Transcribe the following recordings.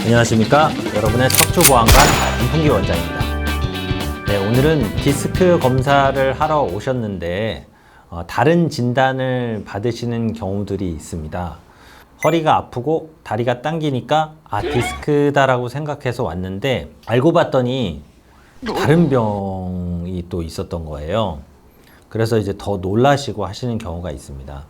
안녕하십니까, 여러분의 척추보안관 안풍기 원장입니다. 네, 오늘은 디스크 검사를 하러 오셨는데 다른 진단을 받으시는 경우들이 있습니다. 허리가 아프고 다리가 당기니까 디스크다라고 생각해서 왔는데 알고 봤더니 다른 병이 또 있었던 거예요. 그래서 이제 더 놀라시고 하시는 경우가 있습니다.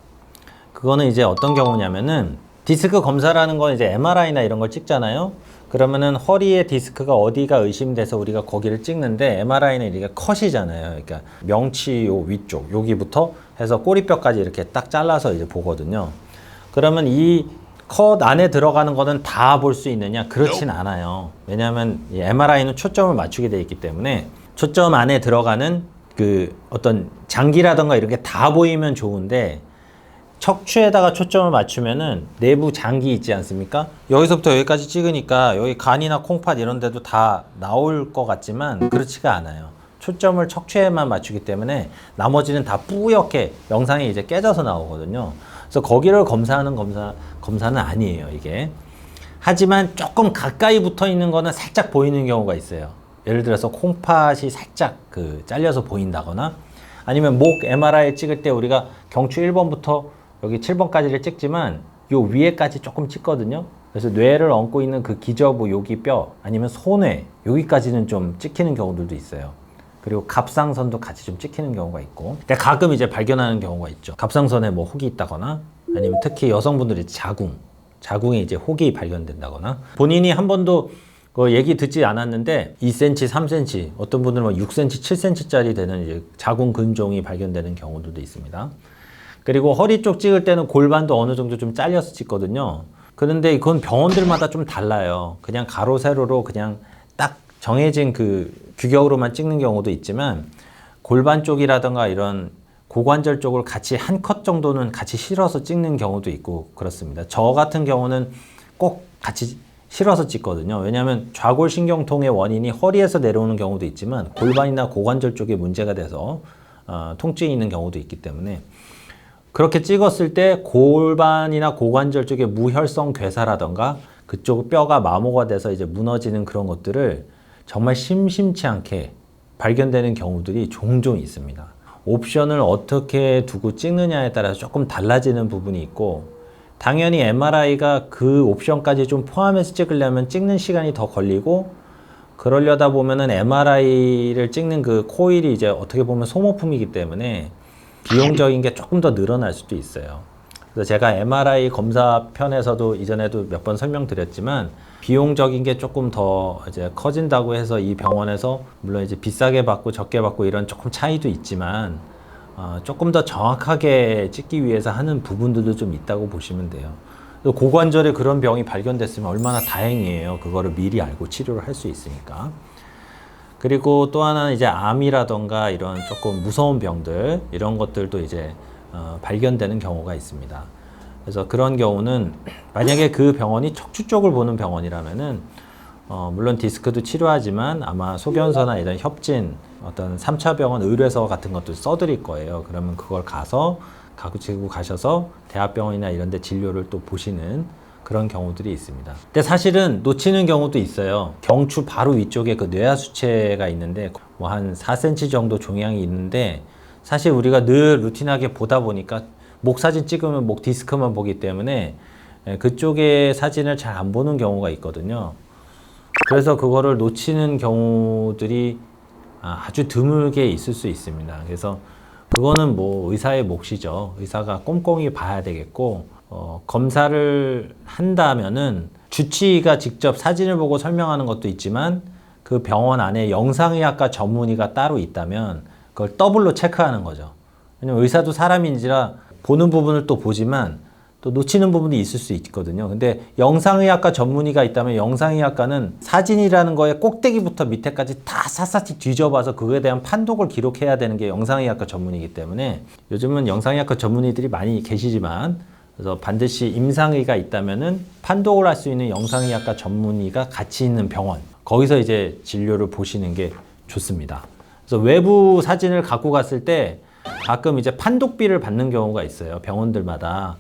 그거는 이제 어떤 경우냐면은 디스크 검사라는 건 이제 MRI나 이런 걸 찍잖아요. 그러면은 허리에 디스크가 어디가 의심돼서 우리가 거기를 찍는데, MRI는 이게 컷이잖아요. 그러니까 명치 요 위쪽 여기부터 해서 꼬리뼈까지 이렇게 딱 잘라서 이제 보거든요. 그러면 이 컷 안에 들어가는 거는 다 볼 수 있느냐? 그렇진 않아요. 왜냐하면 이 MRI는 초점을 맞추게 되어 있기 때문에 초점 안에 들어가는 그 어떤 장기라던가 이런 게 다 보이면 좋은데, 척추에다가 초점을 맞추면은 내부 장기 있지 않습니까? 여기서부터 여기까지 찍으니까 여기 간이나 콩팥 이런 데도 다 나올 것 같지만 그렇지가 않아요. 초점을 척추에만 맞추기 때문에 나머지는 다 뿌옇게 영상이 이제 깨져서 나오거든요. 그래서 거기를 검사하는 검사는 아니에요, 이게. 하지만 조금 가까이 붙어 있는 거는 살짝 보이는 경우가 있어요. 예를 들어서 콩팥이 살짝 잘려서 보인다거나, 아니면 목 MRI 찍을 때 우리가 경추 1번부터 여기 7번까지를 찍지만 요 위에까지 조금 찍거든요. 그래서 뇌를 얹고 있는 그 기저부 여기 뼈, 아니면 소뇌 여기까지는 좀 찍히는 경우들도 있어요. 그리고 갑상선도 같이 좀 찍히는 경우가 있고, 근데 가끔 이제 발견하는 경우가 있죠. 갑상선에 뭐 혹이 있다거나, 아니면 특히 여성분들이 자궁에 이제 혹이 발견된다거나, 본인이 한 번도 그 얘기 듣지 않았는데 2cm, 3cm, 어떤 분들은 뭐 6cm, 7cm짜리 되는 이제 자궁 근종이 발견되는 경우들도 있습니다. 그리고 허리 쪽 찍을 때는 골반도 어느 정도 좀 잘려서 찍거든요. 그런데 그건 병원들마다 좀 달라요. 그냥 가로 세로로 그냥 딱 정해진 그 규격으로만 찍는 경우도 있지만, 골반 쪽이라든가 이런 고관절 쪽을 같이 한 컷 정도는 같이 실어서 찍는 경우도 있고 그렇습니다. 저 같은 경우는 꼭 같이 실어서 찍거든요. 왜냐하면 좌골신경통의 원인이 허리에서 내려오는 경우도 있지만 골반이나 고관절 쪽에 문제가 돼서 통증이 있는 경우도 있기 때문에, 그렇게 찍었을 때 골반이나 고관절 쪽에 무혈성 괴사라던가 그쪽 뼈가 마모가 돼서 이제 무너지는 그런 것들을 정말 심심치 않게 발견되는 경우들이 종종 있습니다. 옵션을 어떻게 두고 찍느냐에 따라서 조금 달라지는 부분이 있고, 당연히 MRI가 그 옵션까지 좀 포함해서 찍으려면 찍는 시간이 더 걸리고, 그러려다 보면은 MRI를 찍는 그 코일이 이제 어떻게 보면 소모품이기 때문에 비용적인 게 조금 더 늘어날 수도 있어요. 그래서 제가 MRI 검사 편에서도 이전에도 몇 번 설명드렸지만, 비용적인 게 조금 더 이제 커진다고 해서 이 병원에서 물론 이제 비싸게 받고 적게 받고 이런 조금 차이도 있지만, 조금 더 정확하게 찍기 위해서 하는 부분들도 좀 있다고 보시면 돼요. 고관절에 그런 병이 발견됐으면 얼마나 다행이에요. 그거를 미리 알고 치료를 할 수 있으니까. 그리고 또 하나는 이제 암이라던가 이런 조금 무서운 병들, 이런 것들도 이제 발견되는 경우가 있습니다. 그래서 그런 경우는 만약에 그 병원이 척추 쪽을 보는 병원이라면은 물론 디스크도 치료하지만 아마 소견서나 이런 협진, 어떤 3차 병원 의뢰서 같은 것도 써드릴 거예요. 그러면 그걸 가지고 가셔서 대학병원이나 이런 데 진료를 또 보시는 그런 경우들이 있습니다. 근데 사실은 놓치는 경우도 있어요. 경추 바로 위쪽에 그 뇌하수체가 있는데 뭐 한 4cm 정도 종양이 있는데, 사실 우리가 늘 루틴하게 보다 보니까 목 사진 찍으면 목 디스크만 보기 때문에 그쪽에 사진을 잘 안 보는 경우가 있거든요. 그래서 그거를 놓치는 경우들이 아주 드물게 있을 수 있습니다. 그래서 그거는 뭐 의사의 몫이죠. 의사가 꼼꼼히 봐야 되겠고, 검사를 한다면은 주치의가 직접 사진을 보고 설명하는 것도 있지만, 그 병원 안에 영상의학과 전문의가 따로 있다면 그걸 더블로 체크하는 거죠. 왜냐면 의사도 사람인지라 보는 부분을 또 보지만 또 놓치는 부분이 있을 수 있거든요. 근데 영상의학과 전문의가 있다면 영상의학과는 사진이라는 거에 꼭대기부터 밑에까지 다 샅샅이 뒤져봐서 그거에 대한 판독을 기록해야 되는 게 영상의학과 전문이기 때문에, 요즘은 영상의학과 전문의들이 많이 계시지만, 그래서 반드시 임상의가 있다면은 판독을 할 수 있는 영상의학과 전문의가 같이 있는 병원, 거기서 이제 진료를 보시는 게 좋습니다. 그래서 외부 사진을 갖고 갔을 때 가끔 이제 판독비를 받는 경우가 있어요. 병원들마다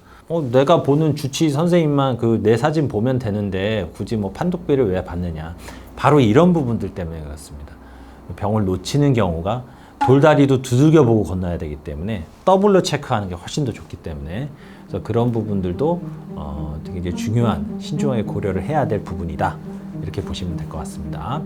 내가 보는 주치 선생님만 그 내 사진 보면 되는데 굳이 뭐 판독비를 왜 받느냐. 바로 이런 부분들 때문에 그렇습니다. 병을 놓치는 경우가 돌다리도 두들겨 보고 건너야 되기 때문에 더블로 체크하는 게 훨씬 더 좋기 때문에 그래서 그런 부분들도 되게 이제 중요한 신중하게 고려를 해야 될 부분이다. 이렇게 보시면 될 것 같습니다.